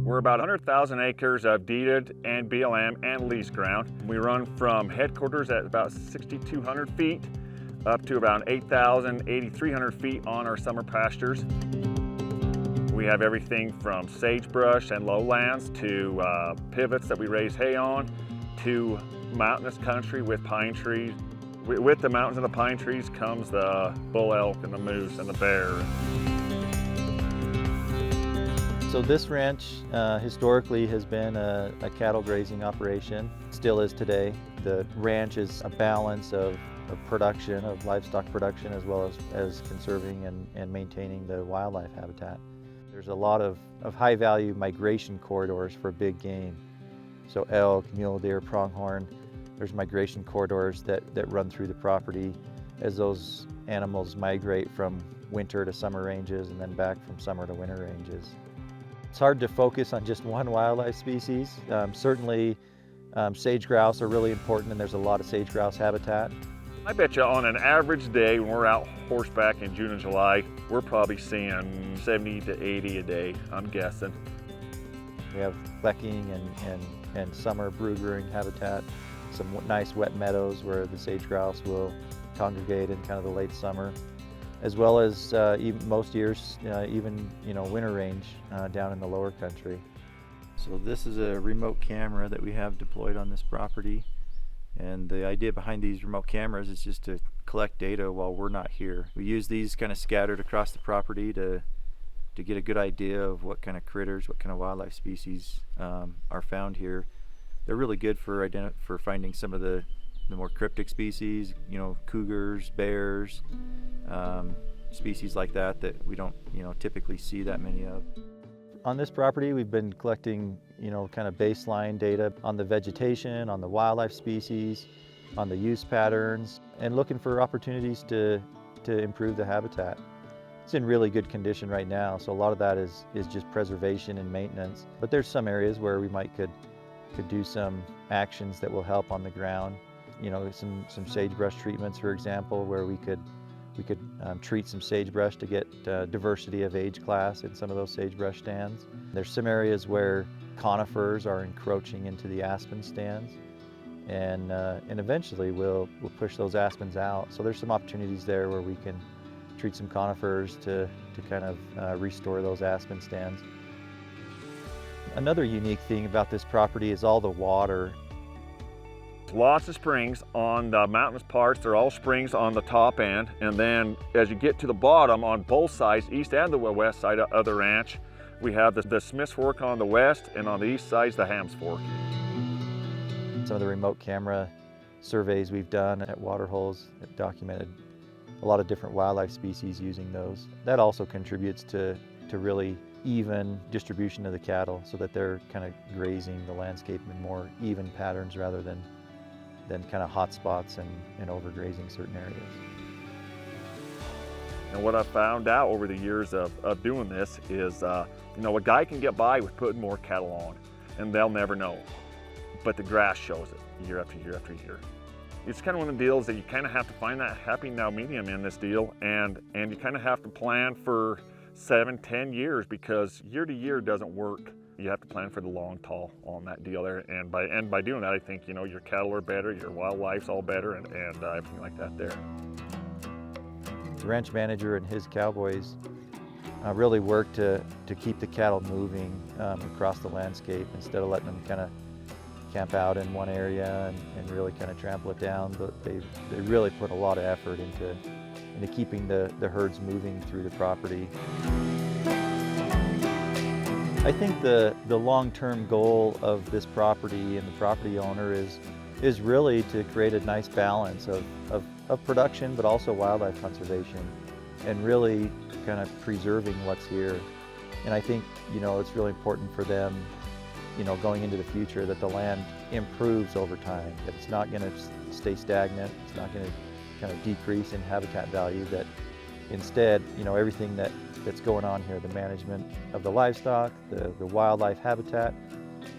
We're about 100,000 acres of deeded and BLM and lease ground. We run from headquarters at about 6,200 feet up to about 8,000, 8,300 feet on our summer pastures. We have everything from sagebrush and lowlands to pivots that we raise hay on, to mountainous country with pine trees. With the mountains and the pine trees comes the bull elk and the moose and the bear. So this ranch historically has been a cattle grazing operation, still is today. The ranch is a balance of production, of livestock production, as well as conserving and maintaining the wildlife habitat. There's a lot of high value migration corridors for big game. So elk, mule deer, pronghorn, there's migration corridors that run through the property as those animals migrate from winter to summer ranges and then back from summer to winter ranges. It's hard to focus on just one wildlife species. Certainly sage-grouse are really important, and there's a lot of sage-grouse habitat. I bet you on an average day when we're out horseback in June and July, we're probably seeing 70 to 80 a day, I'm guessing. We have flecking and summer brood-rearing habitat, some nice wet meadows where the sage-grouse will congregate in kind of the late summer, as well as even most years, even winter range down in the lower country. So this is a remote camera that we have deployed on this property. And the idea behind these remote cameras is just to collect data while we're not here. We use these kind of scattered across the property to get a good idea of what kind of critters, what kind of wildlife species are found here. They're really good for finding some of the more cryptic species, cougars, bears, species like that we don't typically see that many of. On this property, we've been collecting, kind of baseline data on the vegetation, on the wildlife species, on the use patterns, and looking for opportunities to improve the habitat. It's in really good condition right now, so a lot of that is just preservation and maintenance. But there's some areas where we could do some actions that will help on the ground. Some sagebrush treatments, for example, where we could treat some sagebrush to get diversity of age class in some of those sagebrush stands. There's some areas where conifers are encroaching into the aspen stands, and eventually we'll push those aspens out. So there's some opportunities there where we can treat some conifers to kind of restore those aspen stands. Another unique thing about this property is all the water. Lots of springs on the mountainous parts. They're all springs on the top end, and then as you get to the bottom on both sides, east and the west side of the ranch, we have the Smith's Fork on the west, and on the east side is the Hams Fork. Some of the remote camera surveys we've done at water holes have documented a lot of different wildlife species using those. That also contributes to really even distribution of the cattle, so that they're kind of grazing the landscape in more even patterns rather than kind of hot spots and overgrazing certain areas. And what I've found out over the years of doing this is, a guy can get by with putting more cattle on, and they'll never know. But the grass shows it year after year after year. It's kind of one of the deals that you kind of have to find that happy now medium in this deal, and you kind of have to plan for 7-10 years, because year to year doesn't work. You have to plan for the long haul on that deal there, and by doing that, I think your cattle are better, your wildlife's all better, and everything like that there. The ranch manager and his cowboys really work to keep the cattle moving across the landscape instead of letting them kind of camp out in one area and really kind of trample it down. But they really put a lot of effort into keeping the herds moving through the property. I think the long-term goal of this property and the property owner is really to create a nice balance of production, but also wildlife conservation, and really kind of preserving what's here. And I think it's really important for them, going into the future, that the land improves over time, that it's not going to stay stagnant, it's not going to kind of decrease in habitat value, that instead, everything that's going on here, the management of the livestock, the wildlife habitat,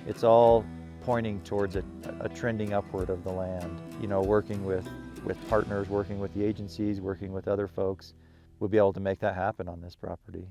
it's all pointing towards a trending upward of the land. Working with partners, working with the agencies, working with other folks, we'll be able to make that happen on this property.